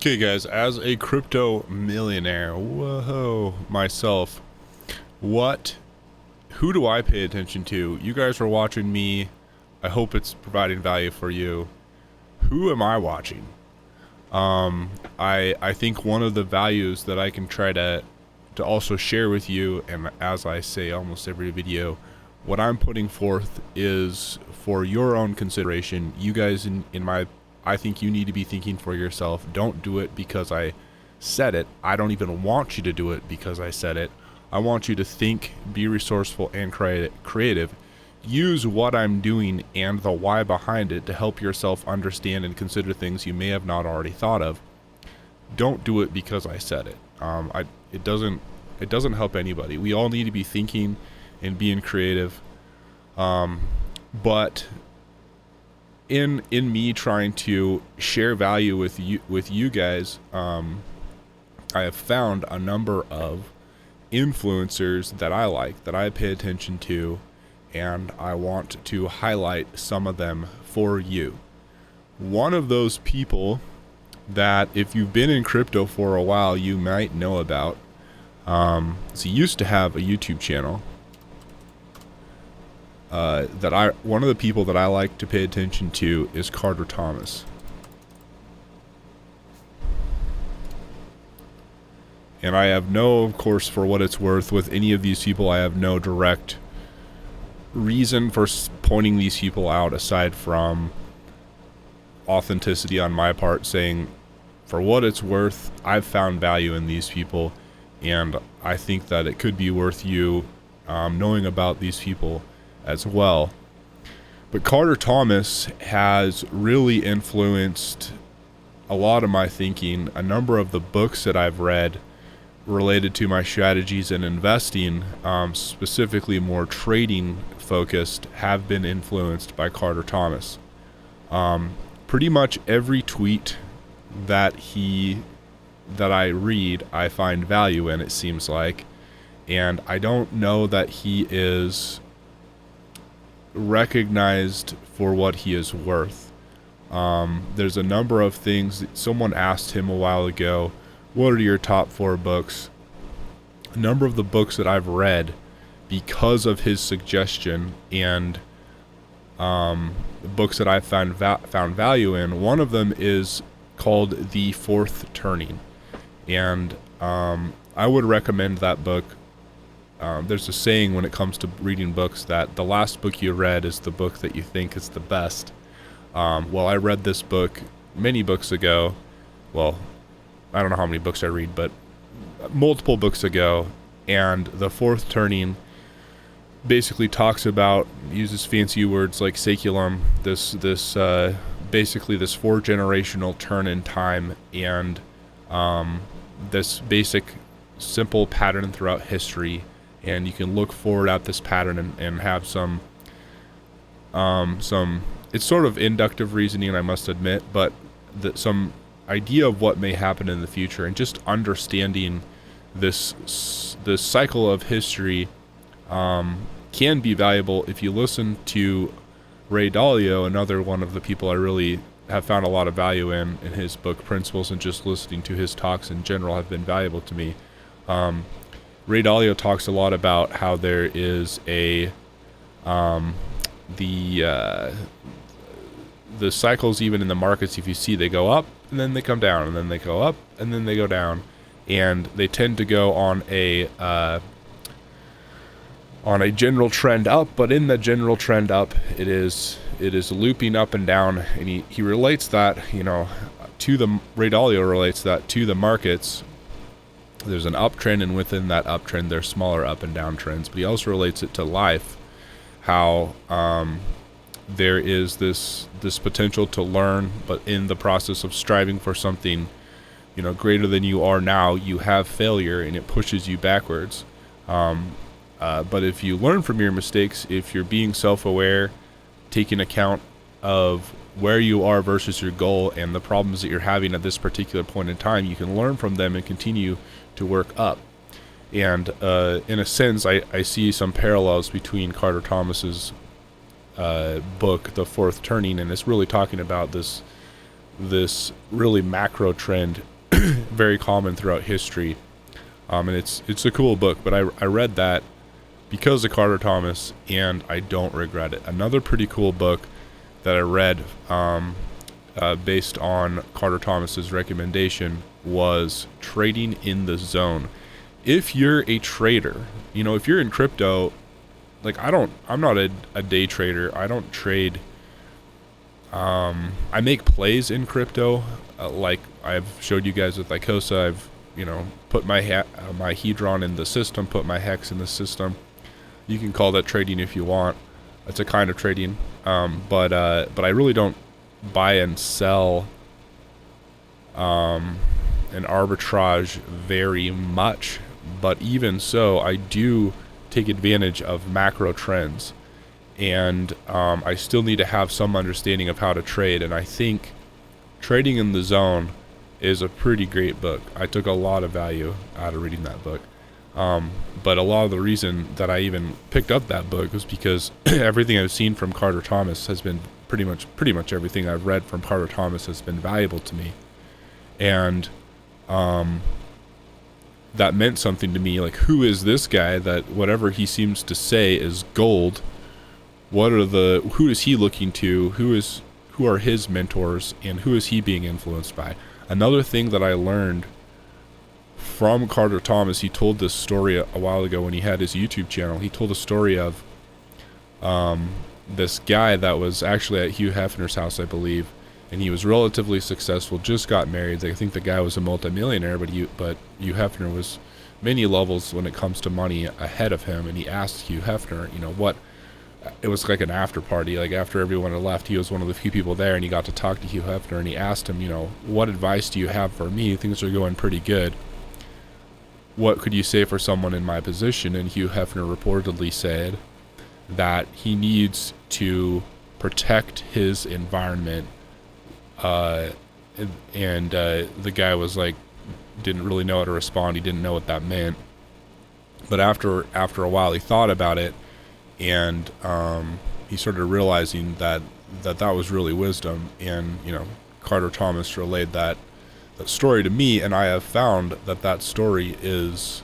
Okay, guys, as a crypto millionaire, whoa, myself, what, who do I pay attention to? You guys are watching me. I hope it's providing value for you. Who am I watching? I think one of the values that I can try to also share with you, and as I say almost every video, what I'm putting forth is for your own consideration. You guys I think you need to be thinking for yourself. Don't do it because I said it. I don't even want you to do it because I said it. I want you to think, be resourceful, and creative. Use what I'm doing and the why behind it to help yourself understand and consider things you may have not already thought of. Don't do it because I said it. It doesn't help anybody. We all need to be thinking and being creative. But in me trying to share value with you guys, I have found a number of influencers that I like, that I pay attention to, and I want to highlight some of them for you. One of those people that, if you've been in crypto for a while, you might know about. So he used to have a YouTube channel. One of the people that I like to pay attention to is Carter Thomas. And I have no, of course, for what it's worth, with any of these people, I have no direct reason for pointing these people out aside from authenticity on my part, saying, for what it's worth, I've found value in these people, and I think that it could be worth you knowing about these people as well. But Carter Thomas has really influenced a lot of my thinking. A number of the books that I've read related to my strategies in investing, specifically more trading focused, have been influenced by Carter Thomas. Pretty much every tweet that I read, I find value in, it seems like. And I don't know that he is recognized for what he is worth. There's a number of things that someone asked him a while ago, what are your top 4 books? A number of the books that I've read because of his suggestion, and books that I've found value in, one of them is called The Fourth Turning, and I would recommend that book. There's a saying when it comes to reading books that the last book you read is the book that you think is the best. Well, I read this book many books ago. Well, I don't know how many books I read, but multiple books ago. And The Fourth Turning basically talks about, uses fancy words like saculum, basically this 4-generational turn in time, and this basic simple pattern throughout history. And you can look forward at this pattern and have some, it's sort of inductive reasoning, I must admit, but some idea of what may happen in the future, and just understanding this cycle of history can be valuable. If you listen to Ray Dalio, another one of the people I really have found a lot of value in his book Principles, and just listening to his talks in general have been valuable to me. Ray Dalio talks a lot about how there is the cycles even in the markets. If you see, they go up and then they come down, and then they go up and then they go down, and they tend to go on a general trend up. But in the general trend up, it is looping up and down, and he relates that, Ray Dalio relates that to the markets. There's an uptrend, and within that uptrend there's smaller up and down trends. But he also relates it to life, how there is this potential to learn, but in the process of striving for something greater than you are now, you have failure, and it pushes you backwards. But if you learn from your mistakes, if you're being self-aware, taking account of where you are versus your goal and the problems that you're having at this particular point in time, you can learn from them and continue to work up. And in a sense, I see some parallels between Carter Thomas's book, The Fourth Turning, and it's really talking about this really macro trend very common throughout history. And it's a cool book, but I read that because of Carter Thomas, and I don't regret it. Another pretty cool book that I read based on Carter Thomas's recommendation was Trading in the Zone. If you're a trader, if you're in crypto, like I'm not a day trader. I don't trade. I make plays in crypto, like I've showed you guys with Icosa. I've put my Hedron in the system, put my Hex in the system. You can call that trading if you want. It's a kind of trading, but I really don't buy and sell and arbitrage very much. But even so, I do take advantage of macro trends, and I still need to have some understanding of how to trade. And I think Trading in the Zone is a pretty great book. I took a lot of value out of reading that book. But a lot of the reason that I even picked up that book was because everything I've seen from Carter Thomas has been pretty much everything I've read from Carter Thomas has been valuable to me. And that meant something to me. Like, who is this guy that whatever he seems to say is gold? Who is he looking to? Who are his mentors, and who is he being influenced by? Another thing that I learned from Carter Thomas, he told this story a while ago when he had his YouTube channel. He told a story of this guy that was actually at Hugh Hefner's house, I believe, and he was relatively successful, just got married. I think the guy was a multimillionaire, but Hugh Hefner was many levels when it comes to money ahead of him. And he asked Hugh Hefner, what, it was like an after party, like after everyone had left, he was one of the few people there, and he got to talk to Hugh Hefner, and he asked him, what advice do you have for me? Things are going pretty good. What could you say for someone in my position? And Hugh Hefner reportedly said that he needs to protect his environment. The guy was like, didn't really know how to respond. He didn't know what that meant. But after a while, he thought about it, and he started realizing that was really wisdom. And Carter Thomas relayed that story to me, and I have found that story is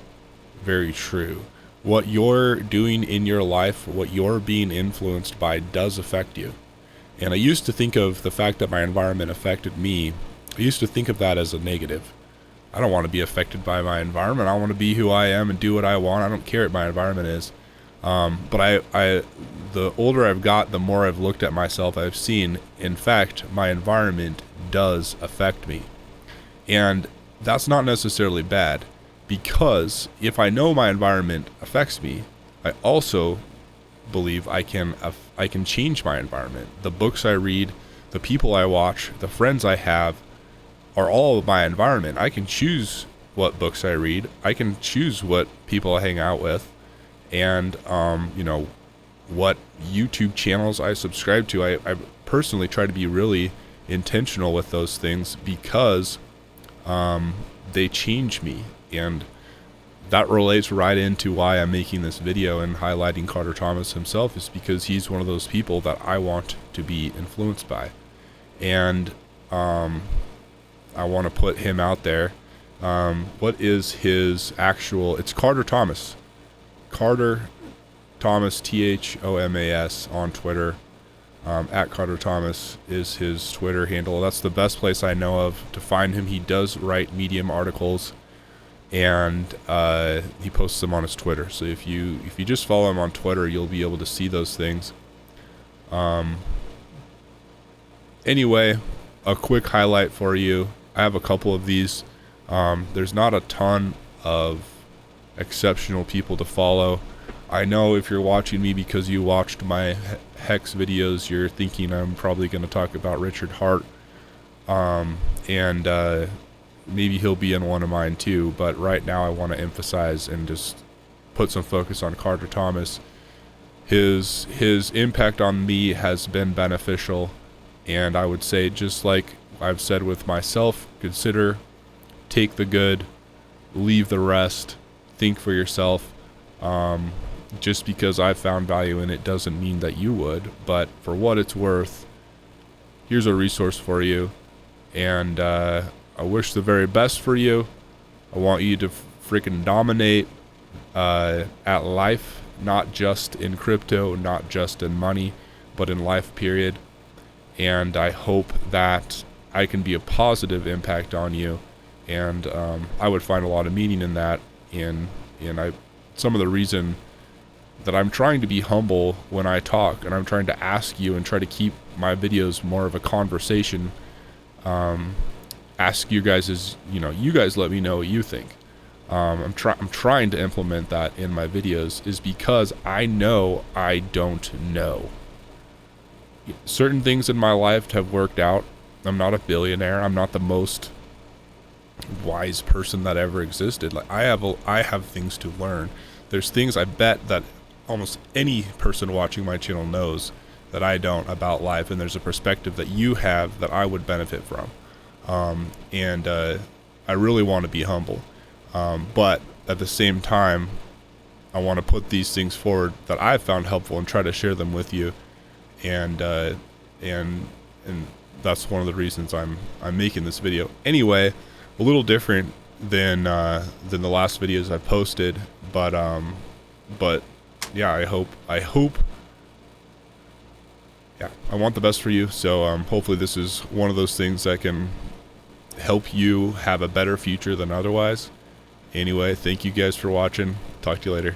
very true. What you're doing in your life, what you're being influenced by, does affect you. And I used to think of the fact that my environment affected me, I used to think of that as a negative. I don't want to be affected by my environment. I want to be who I am and do what I want. I don't care what my environment is. But the older I've got, the more I've looked at myself, I've seen, in fact, my environment does affect me. And that's not necessarily bad, because if I know my environment affects me, I also believe I can change my environment. The books I read, the people I watch, the friends I have are all my environment. I can choose what books I read. I can choose what people I hang out with, and what YouTube channels I subscribe to. I personally try to be really intentional with those things, because they change me, and that relates right into why I'm making this video and highlighting Carter Thomas himself, is because he's one of those people that I want to be influenced by, and I want to put him out there. What is his actual? It's Carter Thomas. Carter Thomas, Thomas on Twitter. At Carter Thomas is his Twitter handle. That's the best place I know of to find him. He does write Medium articles, and he posts them on his Twitter. So if you just follow him on Twitter, you'll be able to see those things. Anyway, a quick highlight for you. I have a couple of these. There's not a ton of exceptional people to follow. I know if you're watching me because you watched my Hex videos, you're thinking I'm probably going to talk about Richard Hart, and maybe he'll be in one of mine too, but right now I want to emphasize and just put some focus on Carter Thomas. His impact on me has been beneficial, and I would say, just like I've said with myself, take the good, leave the rest, think for yourself. Just because I found value in it doesn't mean that you would, but for what it's worth, here's a resource for you. And I wish the very best for you. I want you to freaking dominate at life, not just in crypto, not just in money, but in life, period. And I hope that I can be a positive impact on you. And I would find a lot of meaning in that. And some of the reason that I'm trying to be humble when I talk, and I'm trying to ask you and try to keep my videos more of a conversation. Ask you guys you guys let me know what you think. I'm trying to implement that in my videos, is because I know I don't know. Certain things in my life have worked out. I'm not a billionaire. I'm not the most wise person that ever existed. Like I have things to learn. There's things I bet that almost any person watching my channel knows that I don't about life, and there's a perspective that you have that I would benefit from. I really want to be humble. But at the same time, I want to put these things forward that I've found helpful and try to share them with you. And that's one of the reasons I'm making this video. Anyway, a little different than the last videos I posted, but yeah, I hope yeah, I want the best for you. So hopefully this is one of those things that can help you have a better future than otherwise. Anyway, thank you guys for watching. Talk to you later.